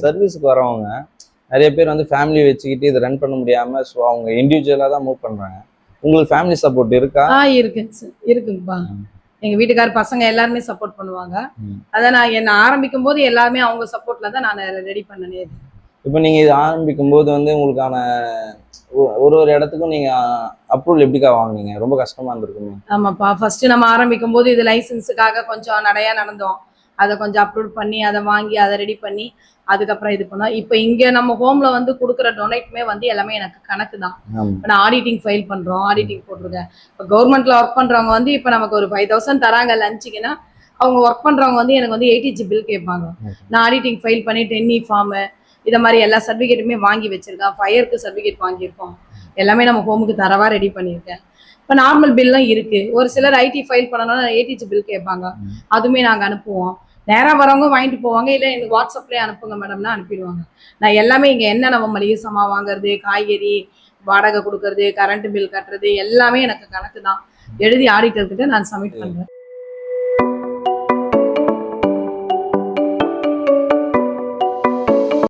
சர்வீஸ்க்கு வரவங்க நிறைய பேர் வந்து ஃபேமிலி வச்சுக்கிட்டு இதை ரன் பண்ண முடியாம ஸோ அவங்க இண்டிவிஜுவலா தான் மூவ் பண்றாங்க. உங்களுக்கு ஃபேமிலி சப்போர்ட் இருக்கா? இருக்குங்க சார், இருக்குங்கப்பா. எங்க வீட்டுக்கார பசங்க எல்லாருமே சப்போர்ட் பண்ணுவாங்க. அதான் நான் என்ன ஆரம்பிக்கும் போது எல்லாருமே அவங்க சப்போர்ட்ல தான் நான் ரெடி பண்ணனே. இப்போ நீங்க இது ஆரம்பிக்கும் போது வந்து உங்களுக்கான ஒரு ஒரு இடத்துக்கும் நீங்க அப்ரூவல் எப்படிக்கா வாங்குனீங்க? ரொம்ப கஷ்டமா இருந்திருக்குமே. ஆமாப்பா, ஃபர்ஸ்ட் நம்ம ஆரம்பிக்கும் போது இது லைசன்ஸுக்காக கொஞ்சம் நிறைய நடந்தோம். அதை கொஞ்சம் அப்ரூவ் பண்ணி அதை வாங்கி அதை ரெடி பண்ணி அதுக்கப்புறம் இது பண்ணோம். இப்போ இங்க நம்ம ஹோம்ல வந்து கொடுக்குற டொனேட்டுமே வந்து எல்லாமே எனக்கு கணக்கு தான். இப்போ நான் ஆடிட்டிங் ஃபைல் பண்றோம், ஆடிட்டிங் போட்டிருக்கேன். இப்போ கவர்மெண்ட்ல ஒர்க் பண்றவங்க வந்து இப்போ நமக்கு ஒரு 5000 தராங்க லஞ்சுக்குன்னா அவங்க ஒர்க் பண்றவங்க வந்து எனக்கு வந்து 80G பில் கேட்பாங்க. நான் ஆடிட்டிங் ஃபைல் பண்ணி 10E ஃபார்மு இதை மாதிரி எல்லா சர்டிஃபிகேட்டுமே வாங்கி வச்சிருக்கேன். ஃபயருக்கு சர்டிஃபிகேட் வாங்கியிருக்கோம். எல்லாமே நம்ம ஹோமுக்கு தரவா ரெடி பண்ணியிருக்கேன். இப்போ நார்மல் பில்லாம் இருக்கு. ஒரு சிலர் ஐடி ஃபைல் பண்ணணும்னா 80G பில் கேட்பாங்க. அதுவுமே நாங்கள் அனுப்புவோம். நேராக வரவங்க வாங்கிட்டு போவாங்க, இல்லை எனக்கு வாட்ஸ்அப்லேயே அனுப்புங்க மேடம்னா அனுப்பிடுவாங்க. நான் எல்லாமே இங்கே என்ன நம்ம மளிகை சாமான் வாங்குறது, காய்கறி வாடகை கொடுக்கறது, கரண்ட் பில் கட்டுறது எல்லாமே எனக்கு கணக்கு தான். எழுதி ஆடிட்டர்கிட்ட நான் சப்மிட் பண்ணுறேன்.